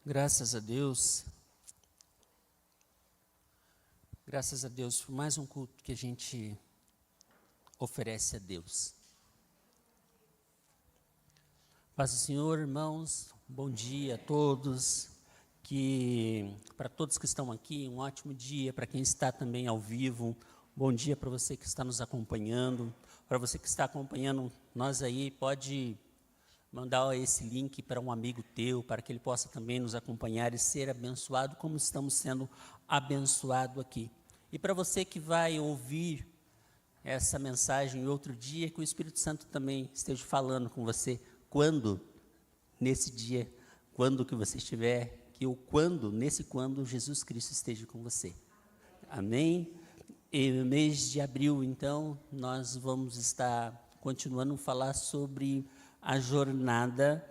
Graças a Deus. Graças a Deus por mais um culto que a gente oferece a Deus. Paz do Senhor, irmãos, bom dia a todos. Para todos que estão aqui, um ótimo dia. Para quem está também ao vivo, bom dia para você que está nos acompanhando. Para você que está acompanhando nós aí, pode mandar esse link para um amigo teu, para que ele possa também nos acompanhar e ser abençoado, como estamos sendo abençoados aqui. E para você que vai ouvir essa mensagem em outro dia, que o Espírito Santo também esteja falando com você, nesse dia, quando que você estiver, nesse quando Jesus Cristo esteja com você. Amém? E no mês de abril, então, nós vamos estar continuando a falar sobre a jornada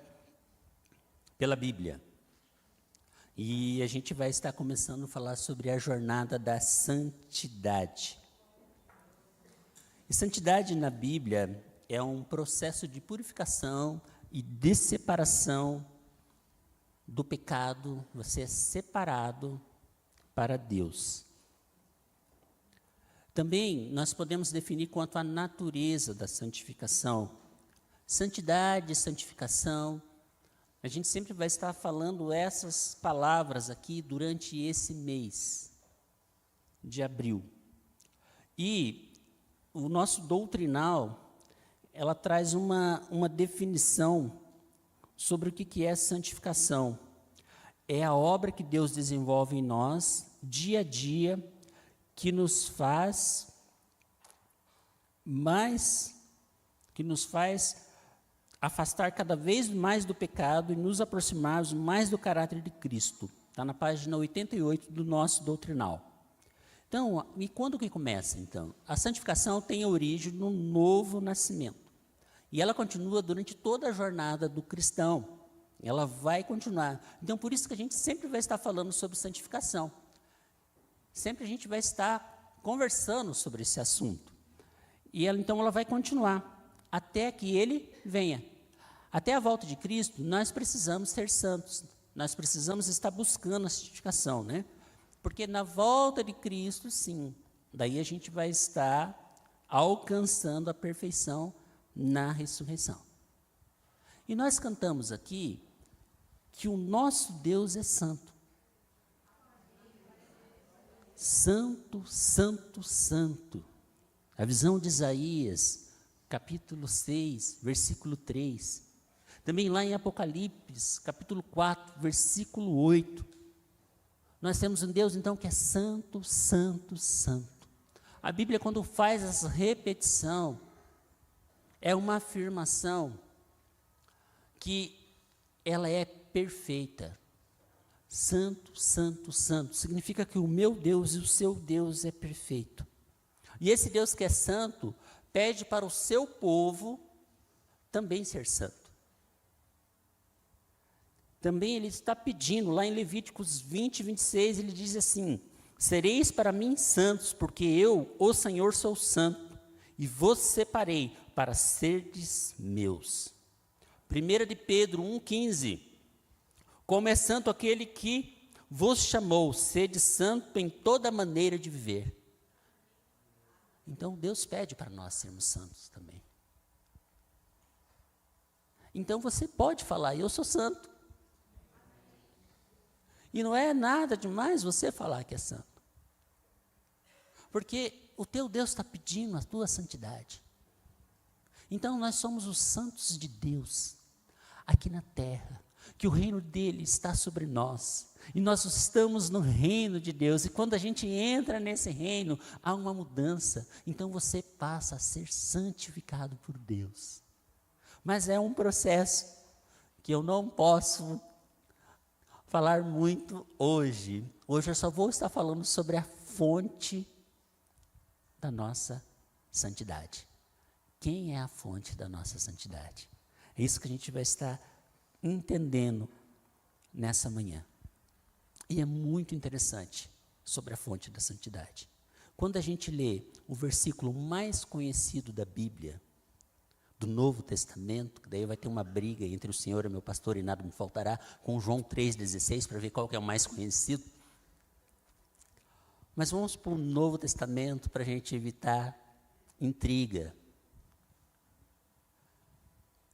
pela Bíblia. E a gente vai estar começando a falar sobre a jornada da santidade. E santidade na Bíblia é um processo de purificação e de separação do pecado. Você é separado para Deus. Também nós podemos definir quanto à natureza da santificação. Santidade, santificação, a gente sempre vai estar falando essas palavras aqui durante esse mês de abril. E o nosso doutrinal, ela traz uma definição sobre o que é santificação. É a obra que Deus desenvolve em nós, dia a dia, que nos faz afastar cada vez mais do pecado e nos aproximarmos mais do caráter de Cristo. Está na página 88 do nosso doutrinal. Então, e quando que começa, então? A santificação tem origem no novo nascimento. E ela continua durante toda a jornada do cristão. Ela vai continuar. Então, por isso que a gente sempre vai estar falando sobre santificação. Sempre a gente vai estar conversando sobre esse assunto. E então ela vai continuar até que ele venha. Até a volta de Cristo, nós precisamos ser santos. Nós precisamos estar buscando a santificação, né? Porque na volta de Cristo, sim, daí a gente vai estar alcançando a perfeição na ressurreição. E nós cantamos aqui que o nosso Deus é santo. Santo, santo, santo. A visão de Isaías, capítulo 6, versículo 3. Também lá em Apocalipse, capítulo 4, versículo 8. Nós temos um Deus, então, que é santo, santo, santo. A Bíblia, quando faz essa repetição, é uma afirmação que ela é perfeita. Santo, santo, santo. Significa que o meu Deus e o seu Deus é perfeito. E esse Deus que é santo, pede para o seu povo também ser santo. Também ele está pedindo, lá em Levíticos 20, 26, ele diz assim: sereis para mim santos, porque eu, o Senhor, sou santo, e vos separei para serdes meus. 1 de Pedro 1,15, como é santo aquele que vos chamou, sede santo em toda maneira de viver. Então, Deus pede para nós sermos santos também. Então, você pode falar, eu sou santo. E não é nada demais você falar que é santo. Porque o teu Deus está pedindo a tua santidade. Então, nós somos os santos de Deus, aqui na terra, que o reino dele está sobre nós. E nós estamos no reino de Deus. E quando a gente entra nesse reino, há uma mudança. Então você passa a ser santificado por Deus. Mas é um processo que eu não posso falar muito hoje. Hoje eu só vou estar falando sobre a fonte da nossa santidade. Quem é a fonte da nossa santidade? É isso que a gente vai estar entendendo nessa manhã. E é muito interessante sobre a fonte da santidade. Quando a gente lê o versículo mais conhecido da Bíblia, do Novo Testamento, que daí vai ter uma briga entre o Senhor é meu pastor e nada me faltará, com João 3,16, para ver qual que é o mais conhecido. Mas vamos para o Novo Testamento para a gente evitar intriga.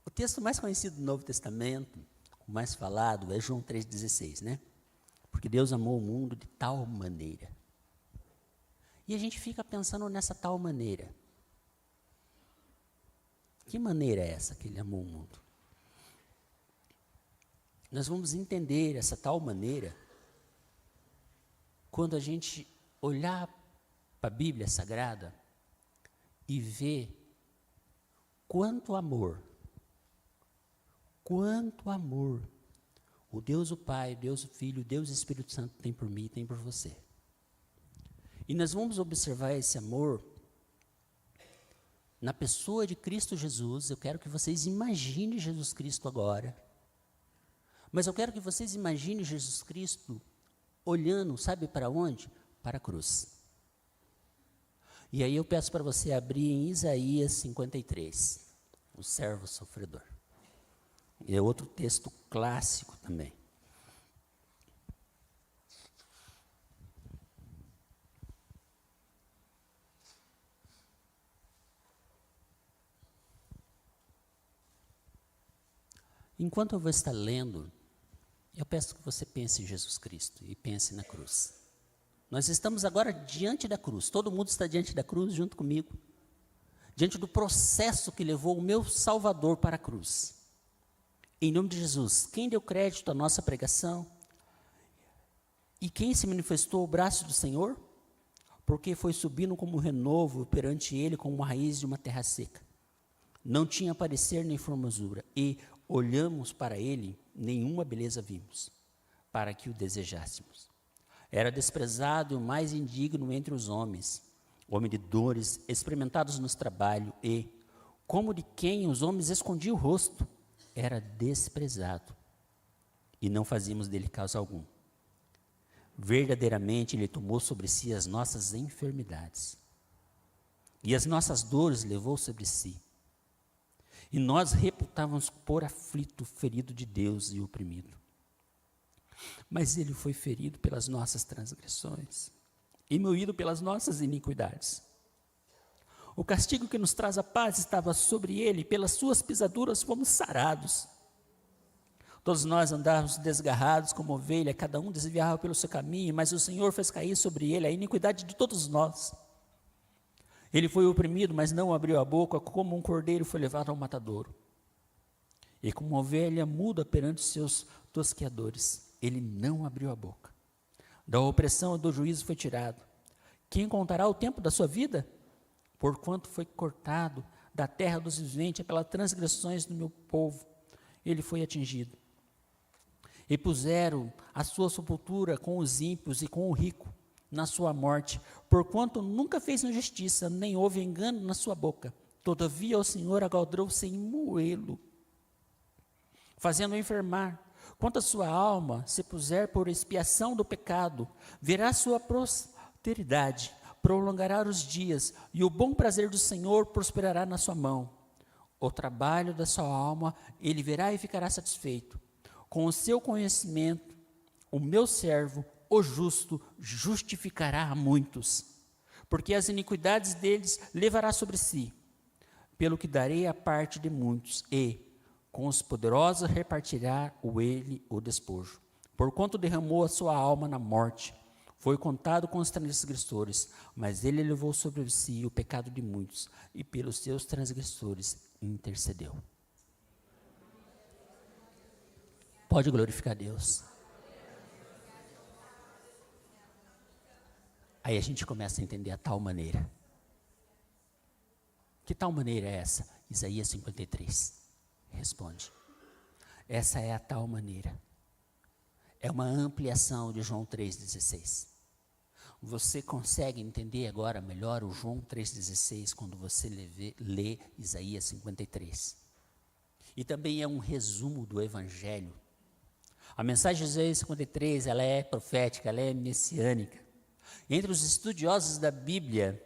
O texto mais conhecido do Novo Testamento, o mais falado, é João 3,16, né? Porque Deus amou o mundo de tal maneira. E a gente fica pensando nessa tal maneira. Que maneira é essa que Ele amou o mundo? Nós vamos entender essa tal maneira quando a gente olhar para a Bíblia Sagrada e ver quanto amor o Deus o Pai, o Deus o Filho, o Deus o Espírito Santo tem por mim e tem por você. E nós vamos observar esse amor na pessoa de Cristo Jesus. Eu quero que vocês imaginem Jesus Cristo agora. Mas eu quero que vocês imaginem Jesus Cristo olhando, sabe para onde? Para a cruz. E aí eu peço para você abrir em Isaías 53, o servo sofredor. É outro texto clássico também. Enquanto eu vou estar lendo, eu peço que você pense em Jesus Cristo e pense na cruz. Nós estamos agora diante da cruz, todo mundo está diante da cruz junto comigo, diante do processo que levou o meu Salvador para a cruz. Em nome de Jesus, quem deu crédito à nossa pregação? E quem se manifestou o braço do Senhor? Porque foi subindo como um renovo perante Ele, como uma raiz de uma terra seca. Não tinha parecer nem formosura, e olhamos para Ele, nenhuma beleza vimos, para que o desejássemos. Era desprezado e o mais indigno entre os homens, homem de dores, experimentados nos trabalhos, e, como de quem os homens escondiam o rosto, era desprezado, e não fazíamos dele causa algum. Verdadeiramente Ele tomou sobre si as nossas enfermidades, e as nossas dores levou sobre si. E nós reputávamos por aflito, ferido de Deus e oprimido. Mas Ele foi ferido pelas nossas transgressões e moído pelas nossas iniquidades. O castigo que nos traz a paz estava sobre Ele, e pelas suas pisaduras fomos sarados. Todos nós andávamos desgarrados como ovelha, cada um desviava pelo seu caminho, mas o Senhor fez cair sobre Ele a iniquidade de todos nós. Ele foi oprimido, mas não abriu a boca, como um cordeiro foi levado ao matadouro. E como uma ovelha muda perante os seus tosqueadores, ele não abriu a boca. Da opressão e do juízo foi tirado. Quem contará o tempo da sua vida? Porquanto foi cortado da terra dos viventes pelas transgressões do meu povo, ele foi atingido. E puseram a sua sepultura com os ímpios e com o rico na sua morte, porquanto nunca fez injustiça, nem houve engano na sua boca. Todavia o Senhor agradou-se em moê-lo, fazendo-o enfermar. Quanto a sua alma se puser por expiação do pecado, verá sua prosperidade, prolongará os dias, e o bom prazer do Senhor prosperará na sua mão. O trabalho da sua alma ele verá e ficará satisfeito. Com o seu conhecimento, o meu servo, o justo, justificará a muitos, porque as iniquidades deles levará sobre si, pelo que darei a parte de muitos, e com os poderosos repartirá ele o despojo. Porquanto derramou a sua alma na morte, foi contado com os transgressores, mas ele levou sobre si o pecado de muitos, e pelos seus transgressores intercedeu. Pode glorificar a Deus. Aí a gente começa a entender a tal maneira. Que tal maneira é essa? Isaías 53 responde. Essa é a tal maneira. É uma ampliação de João 3,16. Você consegue entender agora melhor o João 3,16 quando você lê Isaías 53. E também é um resumo do Evangelho. A mensagem de Isaías 53, ela é profética, ela é messiânica. Entre os estudiosos da Bíblia,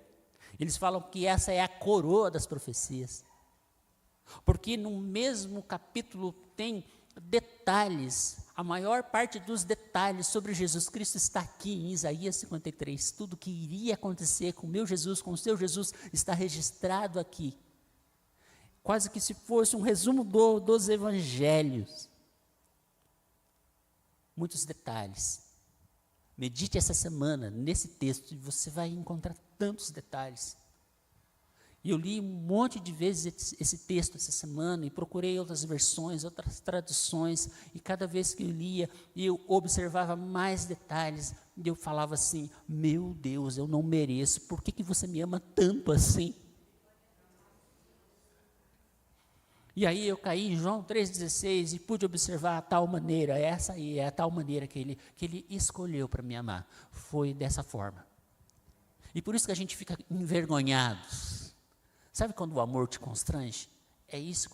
eles falam que essa é a coroa das profecias. porque no mesmo capítulo tem detalhes, a maior parte dos detalhes sobre Jesus Cristo está aqui em Isaías 53. Tudo que iria acontecer com o meu Jesus, com o seu Jesus, está registrado aqui. Quase que se fosse um resumo dos evangelhos. Muitos detalhes. Medite essa semana nesse texto e você vai encontrar tantos detalhes. E eu li um monte de vezes esse texto essa semana e procurei outras versões, outras traduções, e cada vez que eu lia, eu observava mais detalhes, e eu falava assim, meu Deus, eu não mereço, por que você me ama tanto assim? E aí eu caí em João 3,16 e pude observar a tal maneira, essa aí é a tal maneira que ele escolheu para me amar, foi dessa forma. E por isso que a gente fica envergonhado. Sabe quando o amor te constrange? É isso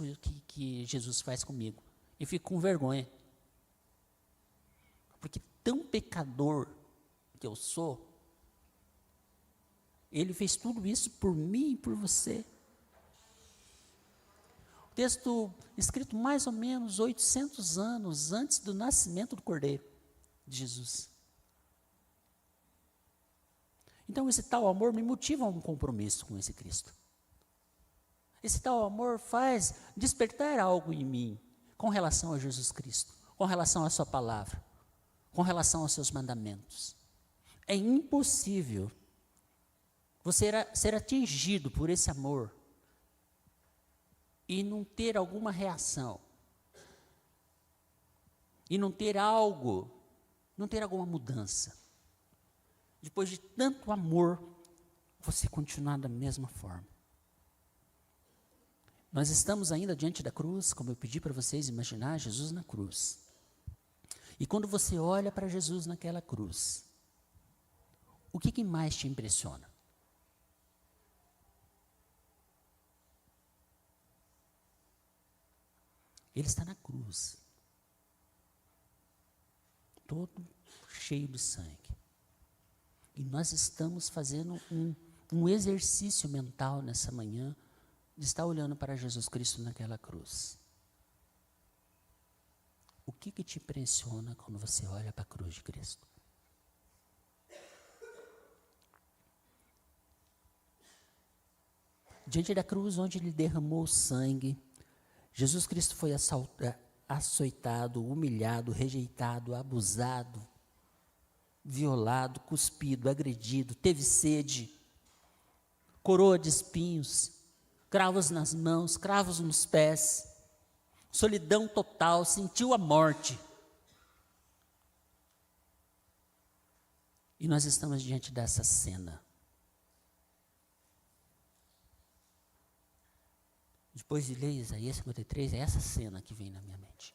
que Jesus faz comigo. Eu fico com vergonha. Porque tão pecador que eu sou, Ele fez tudo isso por mim e por você. O texto escrito mais ou menos 800 anos antes do nascimento do Cordeiro de Jesus. Então esse tal amor me motiva a um compromisso com esse Cristo. Esse tal amor faz despertar algo em mim com relação a Jesus Cristo, com relação à sua palavra, com relação aos seus mandamentos. É impossível você ser atingido por esse amor e não ter alguma reação, e não ter alguma mudança. Depois de tanto amor, você continuar da mesma forma. Nós estamos ainda diante da cruz, como eu pedi para vocês imaginar Jesus na cruz. E quando você olha para Jesus naquela cruz, o que mais te impressiona? Ele está na cruz, todo cheio de sangue. E nós estamos fazendo um exercício mental nessa manhã, de estar olhando para Jesus Cristo naquela cruz. O que te impressiona quando você olha para a cruz de Cristo? Diante da cruz onde Ele derramou sangue, Jesus Cristo foi açoitado, humilhado, rejeitado, abusado, violado, cuspido, agredido, teve sede, coroa de espinhos, cravos nas mãos, cravos nos pés, solidão total, sentiu a morte. E nós estamos diante dessa cena. Depois de ler Isaías 53, é essa cena que vem na minha mente.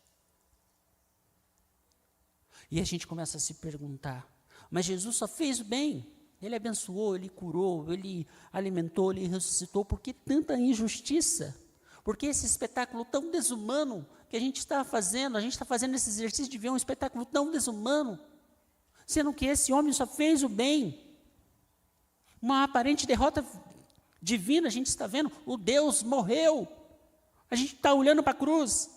E a gente começa a se perguntar, mas Jesus só fez o bem. Ele abençoou, Ele curou, Ele alimentou, Ele ressuscitou. Por que tanta injustiça? Por que esse espetáculo tão desumano que a gente está fazendo? A gente está fazendo esse exercício de ver um espetáculo tão desumano, sendo que esse homem só fez o bem. Uma aparente derrota divina, a gente está vendo, o Deus morreu. A gente está olhando para a cruz.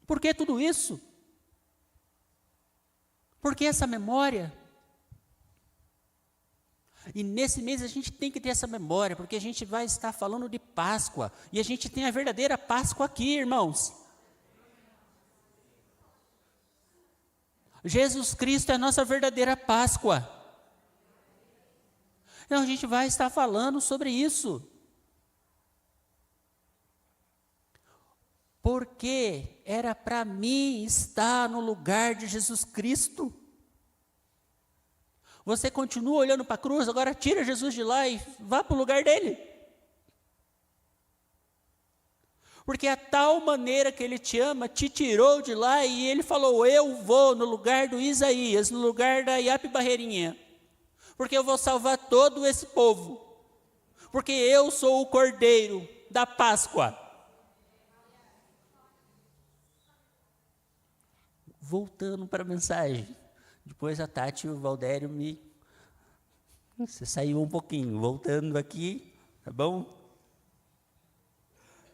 Por que tudo isso? Por que essa memória? E nesse mês a gente tem que ter essa memória, porque a gente vai estar falando de Páscoa, e a gente tem a verdadeira Páscoa aqui, irmãos. Jesus Cristo é a nossa verdadeira Páscoa. Então a gente vai estar falando sobre isso. Porque era para mim estar no lugar de Jesus Cristo. Você continua olhando para a cruz, agora tira Jesus de lá e vá para o lugar dele. Porque a tal maneira que Ele te ama, te tirou de lá e Ele falou, eu vou no lugar do Isaías, no lugar da Iape Barreirinha, porque eu vou salvar todo esse povo, porque eu sou o Cordeiro da Páscoa. Voltando para a mensagem, depois a Tati e o Valdério você saiu um pouquinho, voltando aqui, Tá bom?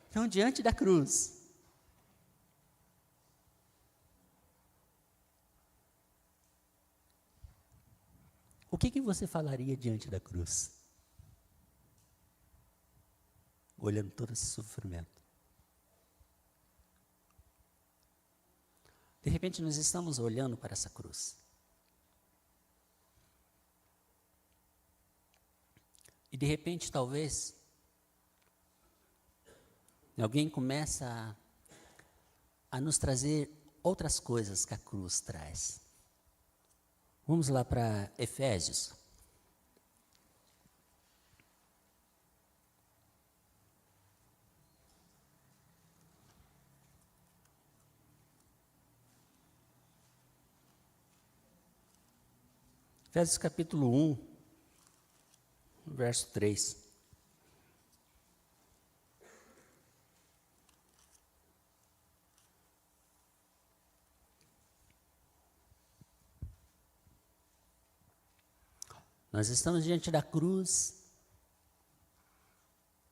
Então, diante da cruz, o que você falaria diante da cruz? Olhando todo esse sofrimento. De repente, nós estamos olhando para essa cruz. E de repente, talvez, alguém começa a nos trazer outras coisas que a cruz traz. Vamos lá para Efésios. Efésios capítulo 1, verso 3. Nós estamos diante da cruz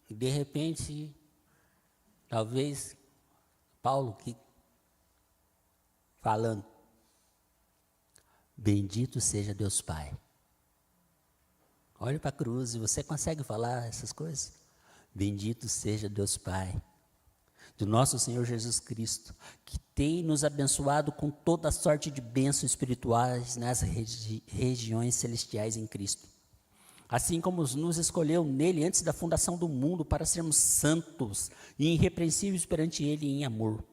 e de repente, talvez, Paulo que falando, bendito seja Deus Pai. Olhe para a cruz e você consegue falar essas coisas? Bendito seja Deus Pai, do nosso Senhor Jesus Cristo, que tem nos abençoado com toda sorte de bênçãos espirituais nas regiões celestiais em Cristo. Assim como nos escolheu nele antes da fundação do mundo para sermos santos e irrepreensíveis perante ele em amor.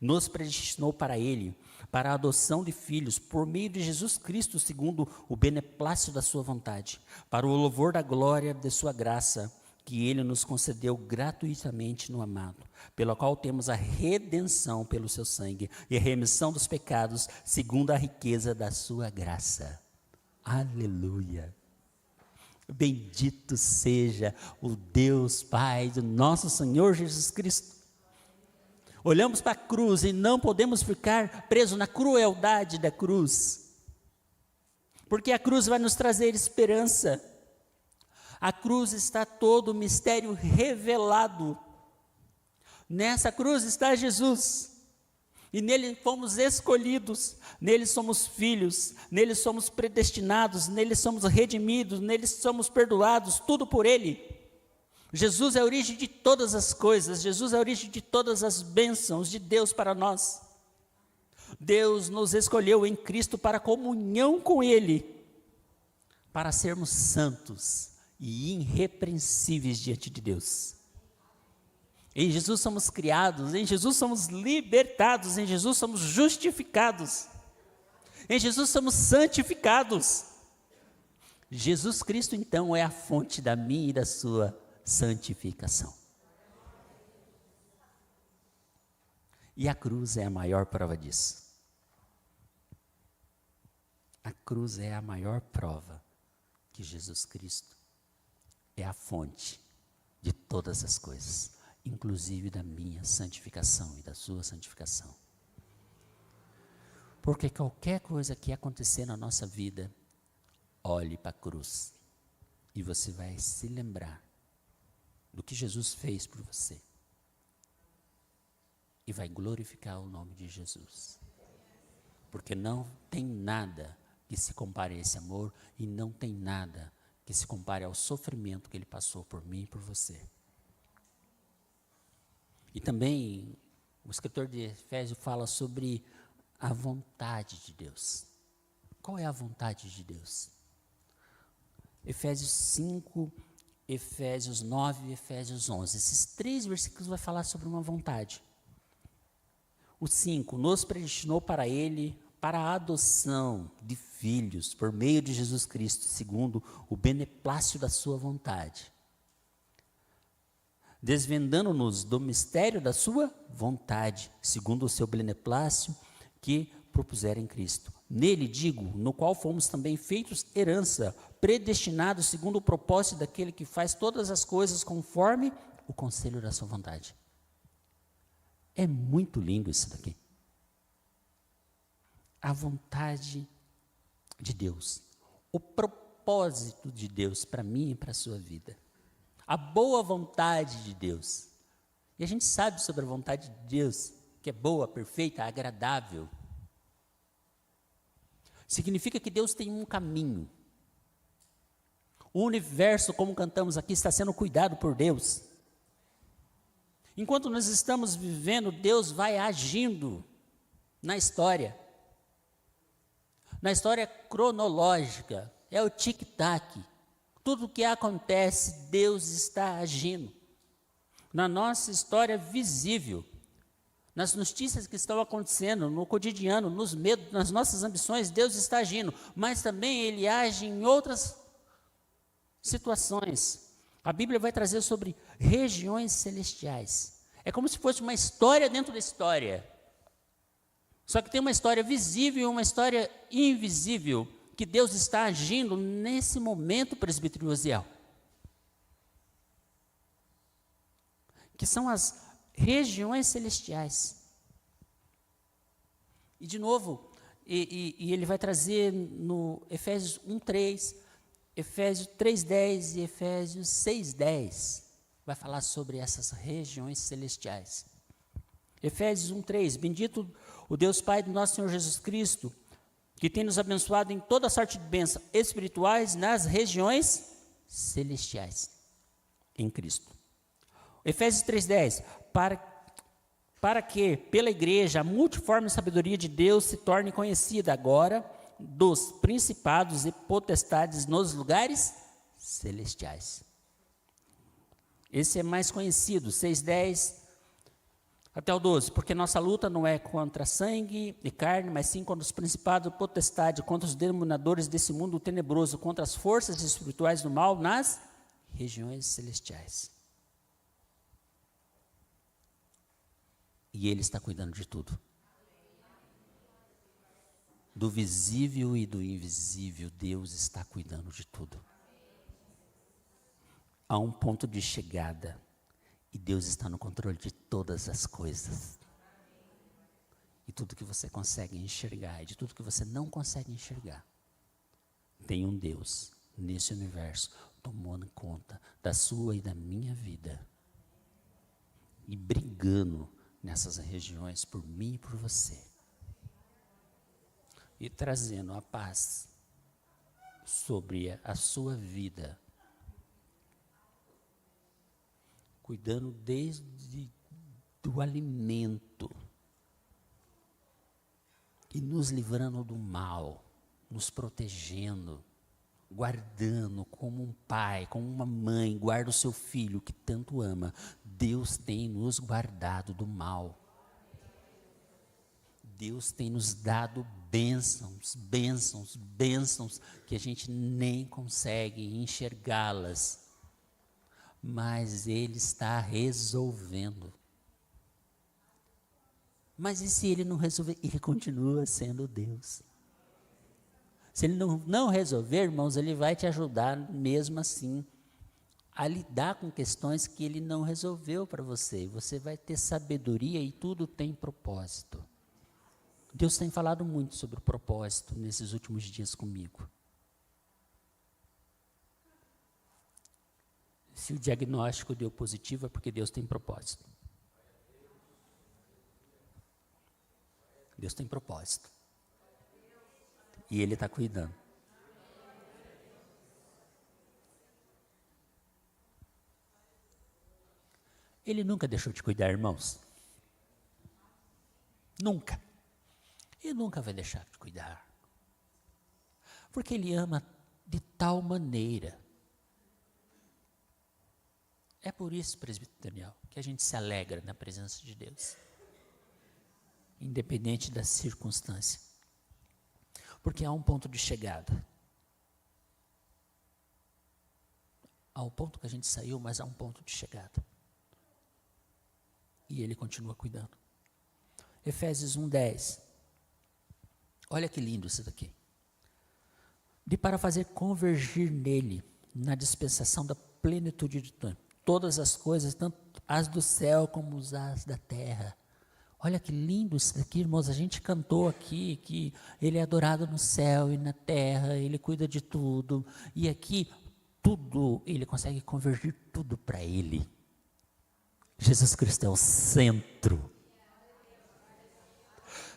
Nos predestinou para ele, para a adoção de filhos, por meio de Jesus Cristo, segundo o beneplácito da sua vontade, para o louvor da glória de sua graça, que ele nos concedeu gratuitamente no amado, pelo qual temos a redenção pelo seu sangue e a remissão dos pecados, segundo a riqueza da sua graça. Aleluia! Bendito seja o Deus Pai do nosso Senhor Jesus Cristo. Olhamos para a cruz e não podemos ficar presos na crueldade da cruz, porque a cruz vai nos trazer esperança. A cruz está todo o mistério revelado. Nessa cruz está Jesus, e nele fomos escolhidos, nele somos filhos, nele somos predestinados, nele somos redimidos, nele somos perdoados, tudo por ele. Jesus é a origem de todas as coisas, Jesus é a origem de todas as bênçãos de Deus para nós. Deus nos escolheu em Cristo para a comunhão com Ele, para sermos santos e irrepreensíveis diante de Deus. Em Jesus somos criados, em Jesus somos libertados, em Jesus somos justificados, em Jesus somos santificados. Jesus Cristo, então, é a fonte da minha e da sua santificação. E a cruz é a maior prova disso. A cruz é a maior prova que Jesus Cristo é a fonte de todas as coisas, inclusive da minha santificação e da sua santificação. Porque qualquer coisa que acontecer na nossa vida, olhe para a cruz e você vai se lembrar do que Jesus fez por você e vai glorificar o nome de Jesus, porque não tem nada que se compare a esse amor e não tem nada que se compare ao sofrimento que Ele passou por mim e por você. E também o escritor de Efésios fala sobre a vontade de Deus. Qual é a vontade de Deus? Efésios 5, Efésios 9 e Efésios 11. Esses 3 versículos vai falar sobre uma vontade. O 5, nos predestinou para Ele, para a adoção de filhos, por meio de Jesus Cristo, segundo o beneplácito da sua vontade. Desvendando-nos do mistério da sua vontade, segundo o seu beneplácito que propusera em Cristo. Nele, digo, no qual fomos também feitos herança, predestinados segundo o propósito daquele que faz todas as coisas conforme o conselho da sua vontade. É muito lindo isso daqui. A vontade de Deus, o propósito de Deus para mim e para a sua vida. a boa vontade de Deus. E a gente sabe sobre a vontade de Deus, que é boa, perfeita, agradável. Significa que Deus tem um caminho. O universo, como cantamos aqui, está sendo cuidado por Deus. Enquanto nós estamos vivendo, Deus vai agindo na história. Na história cronológica, é o tic-tac. Tudo o que acontece, Deus está agindo. Na nossa história visível, nas notícias que estão acontecendo, no cotidiano, nos medos, nas nossas ambições, Deus está agindo. Mas também Ele age em outras situações. A Bíblia vai trazer sobre regiões celestiais. É como se fosse uma história dentro da história. Só que tem uma história visível e uma história invisível, que Deus está agindo nesse momento, presbítero Osiel. Que são as regiões celestiais. E de novo, ele vai trazer no Efésios 1:3, Efésios 3:10 e Efésios 6:10, vai falar sobre essas regiões celestiais. Efésios 1:3, bendito o Deus Pai do nosso Senhor Jesus Cristo, que tem nos abençoado em toda sorte de bênçãos espirituais nas regiões celestiais, em Cristo. Efésios 3:10, para que, pela igreja, a multiforme sabedoria de Deus se torne conhecida agora dos principados e potestades nos lugares celestiais. Esse é mais conhecido, 6:10 até o 12, porque nossa luta não é contra sangue e carne, mas sim contra os principados e potestades, contra os dominadores desse mundo tenebroso, contra as forças espirituais do mal nas regiões celestiais. E Ele está cuidando de tudo. Do visível e do invisível, Deus está cuidando de tudo. Há um ponto de chegada e Deus está no controle de todas as coisas. E tudo que você consegue enxergar e de tudo que você não consegue enxergar, tem um Deus nesse universo tomando conta da sua e da minha vida e brigando nessas regiões por mim e por você. E trazendo a paz sobre a sua vida. Cuidando desde do alimento. E nos livrando do mal. Nos protegendo. Guardando como um pai, como uma mãe guarda o seu filho que tanto ama. Deus tem nos guardado do mal. Deus tem nos dado bênçãos, bênçãos, bênçãos, que a gente nem consegue enxergá-las. Mas Ele está resolvendo. Mas e se Ele não resolver? Ele continua sendo Deus. Se Ele não resolver, irmãos, Ele vai te ajudar mesmo assim a lidar com questões que Ele não resolveu para você. Você vai ter sabedoria e tudo tem propósito. Deus tem falado muito sobre o propósito nesses últimos dias comigo. Se o diagnóstico deu positivo é porque Deus tem propósito. Deus tem propósito. E Ele está cuidando. Ele nunca deixou de cuidar, irmãos. Nunca. Ele nunca vai deixar de cuidar. Porque Ele ama de tal maneira. É por isso, presbítero Daniel, que a gente se alegra na presença de Deus. Independente da circunstância. Porque há um ponto de chegada. Há um ponto que a gente saiu, mas há um ponto de chegada. E Ele continua cuidando. Efésios 1:10. Olha que lindo isso daqui. De para fazer convergir nele, na dispensação da plenitude de tempo, todas as coisas, tanto as do céu como as da terra. Olha que lindo isso daqui, irmãos. A gente cantou aqui que Ele é adorado no céu e na terra, Ele cuida de tudo. E aqui, tudo, Ele consegue convergir tudo para Ele. Jesus Cristo é o centro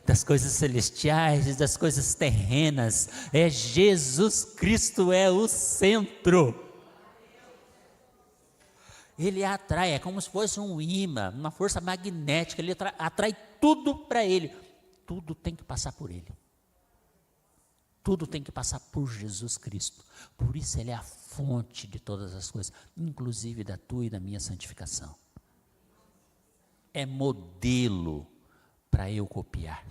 das coisas celestiais e das coisas terrenas. Jesus Cristo é o centro. Ele atrai, é como se fosse um imã, uma força magnética. Ele atrai tudo para Ele. Tudo tem que passar por Ele. Tudo tem que passar por Jesus Cristo. Por isso Ele é a fonte de todas as coisas, inclusive da tua e da minha santificação. É modelo para eu copiar.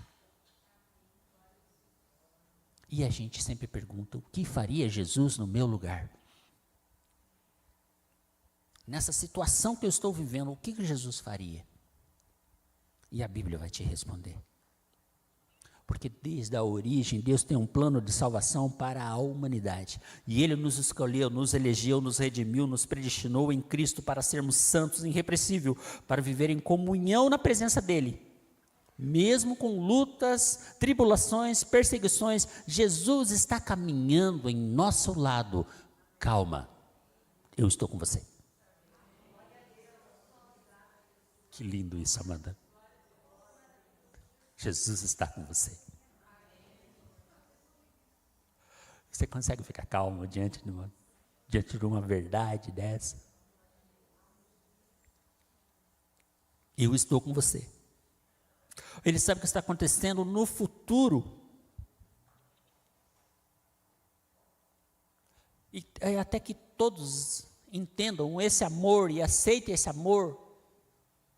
E a gente sempre pergunta, o que faria Jesus no meu lugar? Nessa situação que eu estou vivendo, o que Jesus faria? E a Bíblia vai te responder. Porque desde a origem, Deus tem um plano de salvação para a humanidade. E Ele nos escolheu, nos elegeu, nos redimiu, nos predestinou em Cristo para sermos santos e irrepreensíveis, para viver em comunhão na presença dEle. Mesmo com lutas, tribulações, perseguições, Jesus está caminhando em nosso lado. Calma, eu estou com você. Que lindo isso, Amanda. Jesus está com você. Você consegue ficar calmo diante de uma verdade dessa? Eu estou com você. Ele sabe o que está acontecendo no futuro. E até que todos entendam esse amor e aceitem esse amor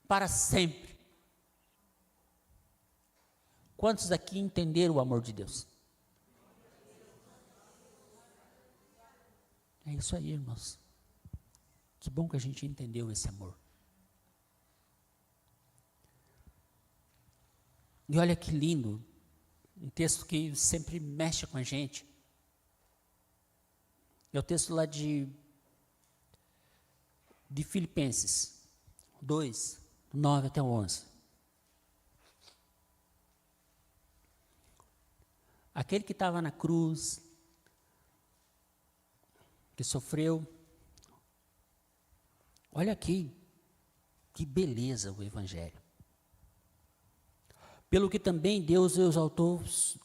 para sempre. Quantos aqui entenderam o amor de Deus? É isso aí, irmãos. Que bom que a gente entendeu esse amor. E olha que lindo, um texto que sempre mexe com a gente. É o texto lá de Filipenses 2, 9 até 11. Aquele que estava na cruz, que sofreu. Olha aqui, que beleza o Evangelho. Pelo que também Deus o exaltou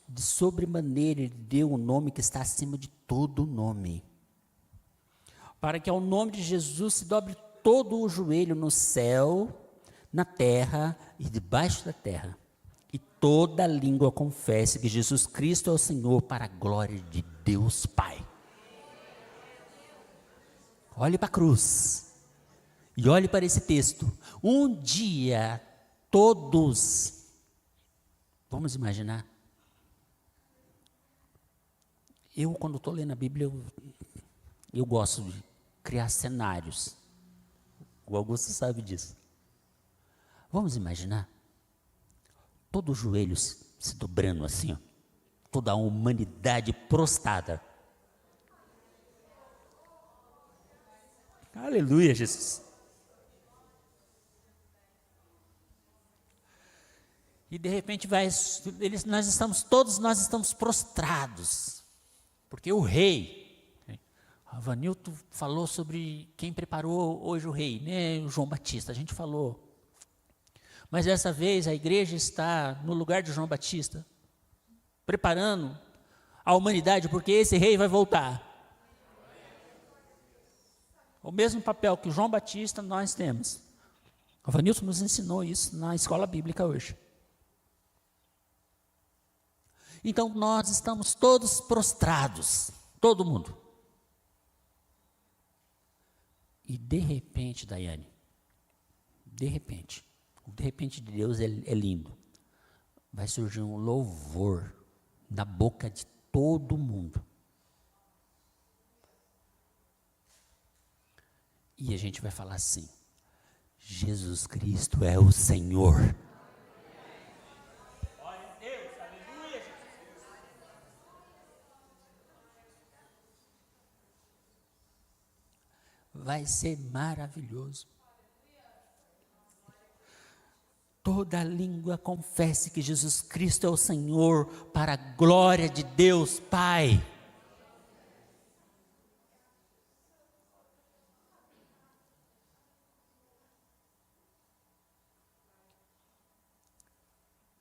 de sobremaneira, Ele deu um nome que está acima de todo nome. Para que ao nome de Jesus se dobre todo o joelho no céu, na terra e debaixo da terra. E toda língua confesse que Jesus Cristo é o Senhor, para a glória de Deus Pai. Olhe para a cruz. E olhe para esse texto. Um dia, todos, vamos imaginar. Eu, quando estou lendo a Bíblia, eu gosto de criar cenários. O Augusto sabe disso. Vamos imaginar. Todo o joelho se dobrando assim, ó, toda a humanidade prostrada. Aleluia, Jesus. E de repente nós estamos prostrados, porque o rei, a Vanilton falou sobre quem preparou hoje o rei, né? O João Batista, a gente falou. Mas dessa vez a igreja está no lugar de João Batista, preparando a humanidade, porque esse rei vai voltar. O mesmo papel que o João Batista nós temos. O Vanilton nos ensinou isso na escola bíblica hoje. Então nós estamos todos prostrados, todo mundo. E de repente, Daiane, de repente de Deus é lindo. Vai surgir um louvor na boca de todo mundo. E a gente vai falar assim: Jesus Cristo é o Senhor. Glória a Deus, aleluia, Jesus. Vai ser maravilhoso. Toda língua confesse que Jesus Cristo é o Senhor, para a glória de Deus Pai.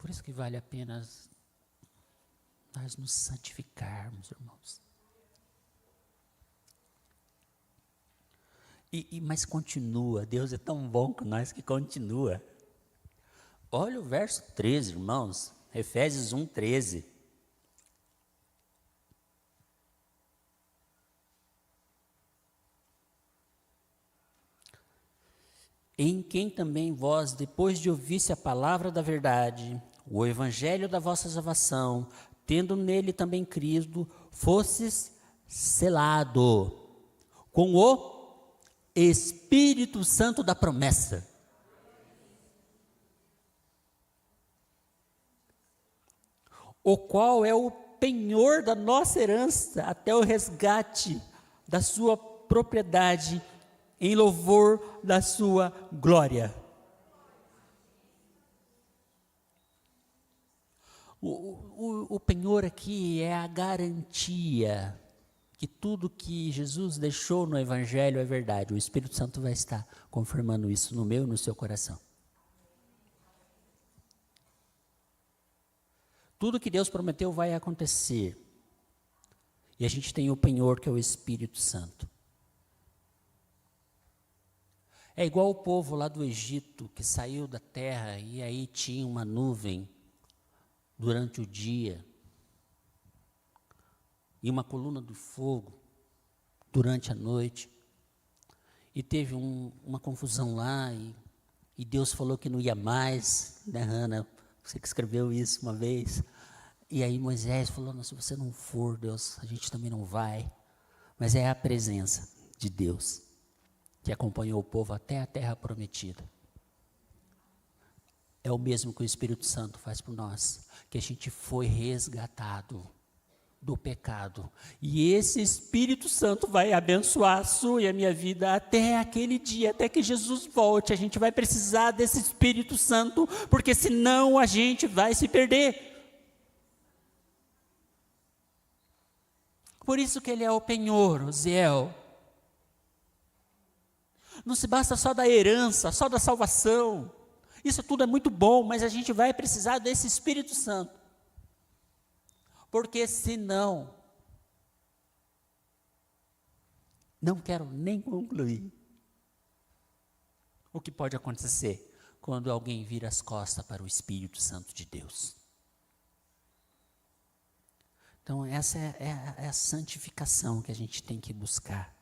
Por isso que vale a pena nós nos santificarmos, irmãos. Mas continua, Deus é tão bom com nós que continua. Olha o verso 13, irmãos, Efésios 1:13. Em quem também vós, depois de ouvisse a palavra da verdade, o evangelho da vossa salvação, tendo nele também crido, fostes selado com o Espírito Santo da promessa. O qual é o penhor da nossa herança até o resgate da sua propriedade em louvor da sua glória. O penhor aqui é a garantia que tudo que Jesus deixou no Evangelho é verdade. O Espírito Santo vai estar confirmando isso no meu e no seu coração. Tudo que Deus prometeu vai acontecer. E a gente tem o penhor que é o Espírito Santo. É igual o povo lá do Egito que saiu da terra e aí tinha uma nuvem durante o dia e uma coluna de fogo durante a noite. E teve uma confusão lá e Deus falou que não ia mais, né, Hannah? Você que escreveu isso uma vez. E aí Moisés falou, não, se você não for, Deus, a gente também não vai. Mas é a presença de Deus que acompanhou o povo até a terra prometida. É o mesmo que o Espírito Santo faz por nós, que a gente foi resgatado do pecado. E esse Espírito Santo vai abençoar a sua e a minha vida até aquele dia, até que Jesus volte. A gente vai precisar desse Espírito Santo, porque senão a gente vai se perder. Por isso que ele é o penhor, o Ziel. Não se basta só da herança, só da salvação. Isso tudo é muito bom, mas a gente vai precisar desse Espírito Santo. Porque senão, não quero nem concluir. O que pode acontecer quando alguém vira as costas para o Espírito Santo de Deus? Então essa é a santificação que a gente tem que buscar.